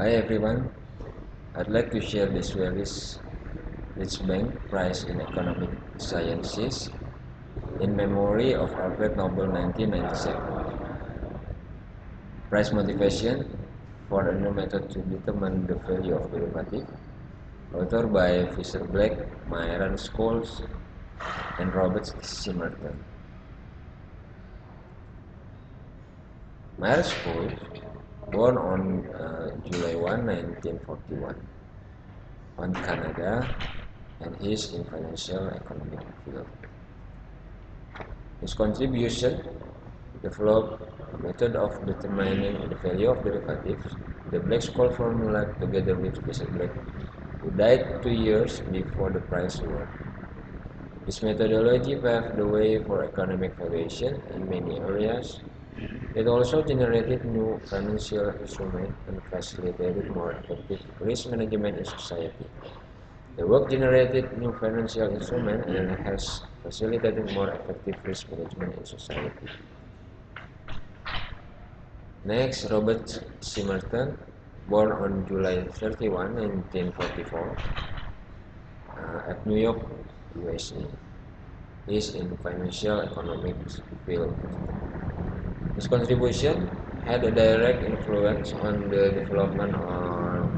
Hi everyone, I'd like to share this Swiss Bank Prize in Economic Sciences in memory of Alfred Nobel 1997. Prize motivation for a new method to determine the value of derivative, author by Fisher Black, Myron Scholes, and Robert Simerton. Myron Scholes, born on July 1, 1941, on Canada, and he is in financial economic field. His contribution developed a method of determining the value of derivatives, the Black-Scholes formula, together with Fisher Black, who died 2 years before the prize award. This methodology paved the way for economic valuation in many areas. It also generated new financial instruments and facilitated more effective risk management in society. The work generated new financial instruments and has facilitated more effective risk management in society. Next, Robert Simerton, born on July 31, 1944, at New York, USA. He is in financial economics field. His contribution had a direct influence on the development of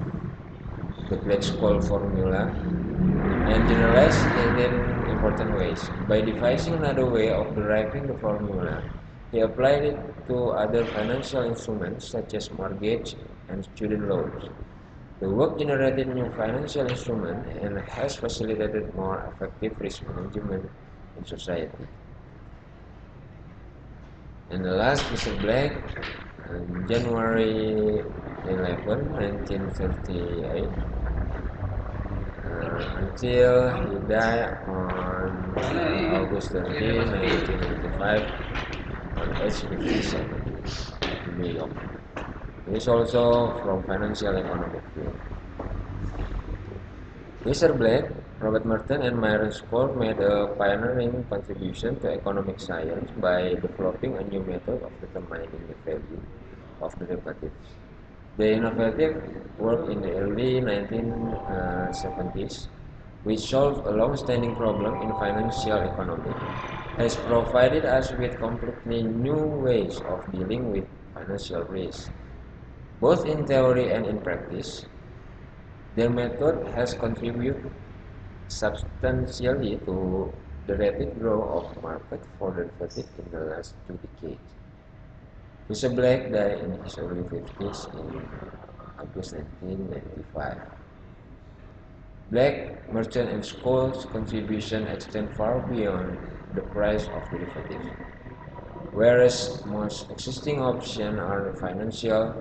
the Black-Scholes formula and generalized it in important ways. By devising another way of deriving the formula, he applied it to other financial instruments such as mortgage and student loans. The work generated new financial instruments and has facilitated more effective risk management in society. And the last, Mr. Black, on January 11, 1938, until he died on August 13, 1995, on age 57 in New York. He is also from financial economic field. Mr. Black, Robert Merton, and Myron Scholes made a pioneering contribution to economic science by developing a new method of determining the value of derivatives. The innovative work in the early 1970s, which solved a long-standing problem in financial economy, has provided us with completely new ways of dealing with financial risk, both in theory and in practice. Their method has contributed substantially to the rapid growth of market for derivatives in the last 2 decades. Fisher Black died in his early 50s in August 1995. Black, Merchant, and Scholes' contribution extend far beyond the price of derivatives. Whereas most existing options are financial,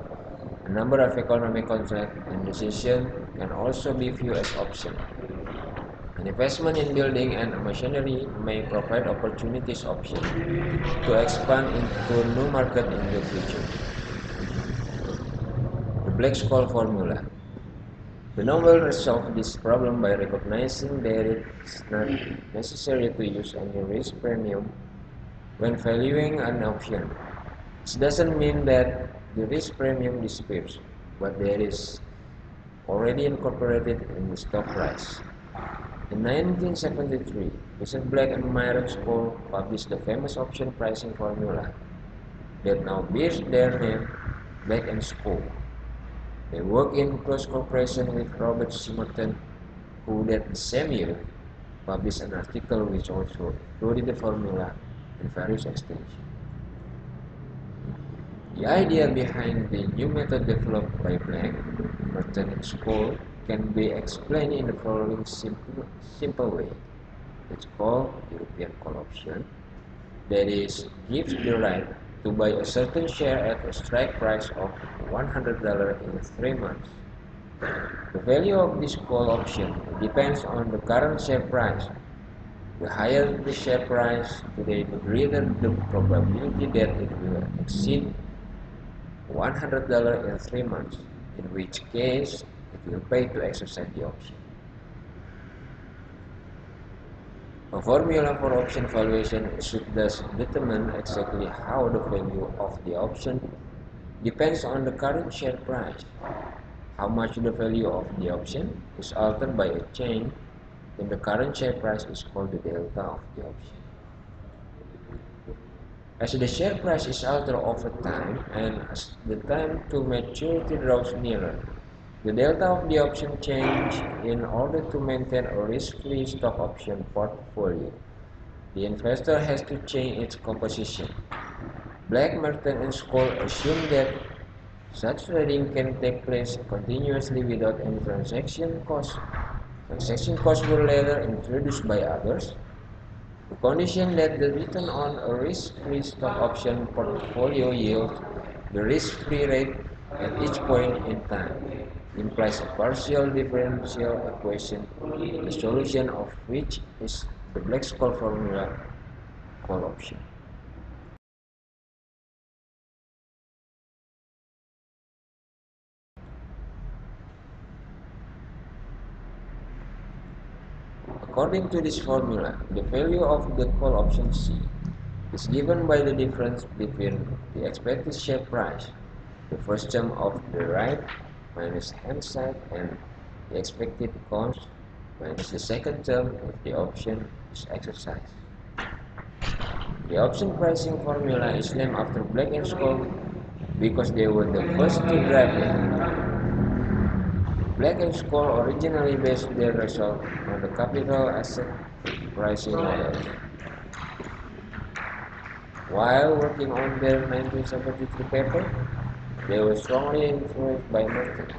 a number of economic contracts and decisions can also be viewed as options. An investment in building and machinery may provide opportunities options to expand into new market in the future. The Black-Scholes formula. The Nobel resolved this problem by recognizing that it is not necessary to use any risk premium when valuing an option. This doesn't mean that the risk premium disappears, but there is already incorporated in the stock price. In 1973, Fisher Black and Myron Scholes published the famous option pricing formula that now bears their name, Black and Scholes. They worked in close cooperation with Robert Simerton, who that same year published an article which also included the formula and various extensions. The idea behind the new method developed by Black, Merton, and Scholes can be explained in the following simple way. It's called European call option, that is, gives the right to buy a certain share at a strike price of $100 in 3 months. The value of this call option depends on the current share price. The higher the share price today, the greater the probability that it will exceed $100 in 3 months, in which case it will pay to exercise the option. A formula for option valuation should thus determine exactly how the value of the option depends on the current share price. how much the value of the option is altered by a change in the current share price is called the delta of the option. As the share price is altered over time and as the time to maturity draws nearer, the delta of the option change in order to maintain a risk-free stock option portfolio. The investor has to change its composition. Black, Merton, and Scholl assume that such trading can take place continuously without any transaction costs. Transaction costs were later introduced by others. The condition that the return on a risk-free stock option portfolio yields the risk-free rate at each point in time implies a partial differential equation, the solution of which is the Black-Scholes formula call option. According to this formula, the value of the call option C is given by the difference between the expected share price, the first term of the right minus hand side, and the expected cost minus the second term if the option is exercised. The option pricing formula is named after Black and Scholes because they were the first to drive it. Black and Scholes originally based their result on the capital asset pricing model. While working on their 1973 paper, they were strongly influenced by Merton.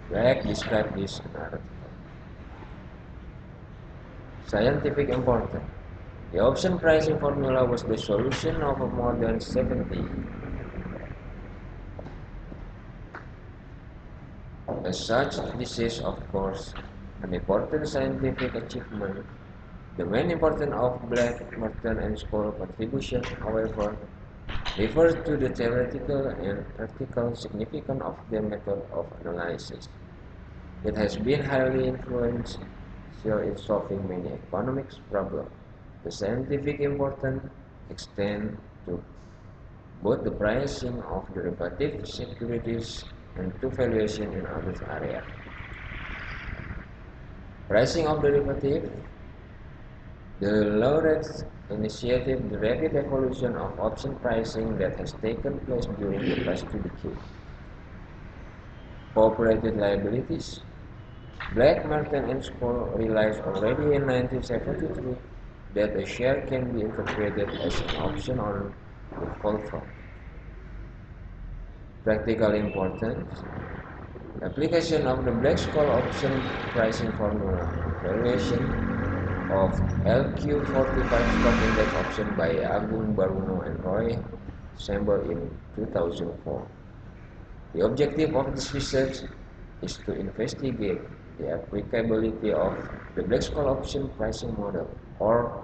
Black described this in an article. Scientific importance. The option pricing formula was the solution of more than 70. As such, this is, of course, an important scientific achievement. The main importance of Black, Merton, and Scholes' contribution, however, refers to the theoretical and practical significance of their method of analysis. It has been highly influential in solving many economics problems. The scientific importance extends to both the pricing of derivative securities and to valuation in other areas. Pricing of derivative. The laureates initiated the rapid evolution of option pricing that has taken place during the past 2 decades. Cooperated liabilities. Black, Merton, and Scholes realized already in 1973 that a share can be interpreted as an option on the call front. Practical importance. Application of the Black-Scholes option pricing formula. Valuation of LQ45 stock index option by Agung Baruno and Roy Sambor in 2004. The objective of this research is to investigate the applicability of the Black-Scholes option pricing model, or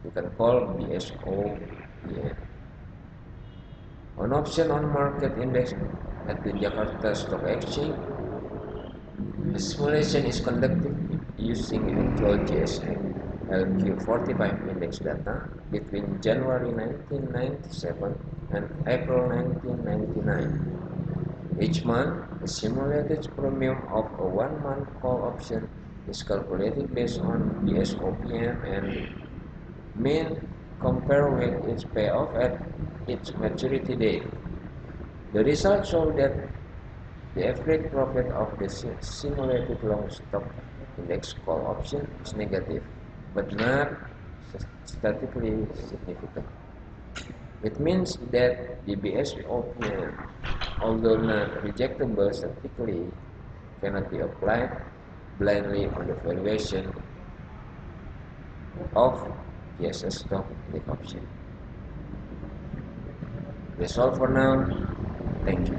you can call BSOPM, on option on market index at the Jakarta Stock Exchange. The simulation is conducted using actual GSM LQ45 index data between January 1997 and April 1999. Each month, the simulated premium of a 1-month call option is calculated based on BSOPM and mean compared with its payoff at its maturity date. The results show that the average profit of the simulated long stock index call option is negative, but not statistically significant. It means that the BSOPM, although not rejectable statistically, cannot be applied blindly on the valuation of TSS stock index option. That's all for now. Thank you.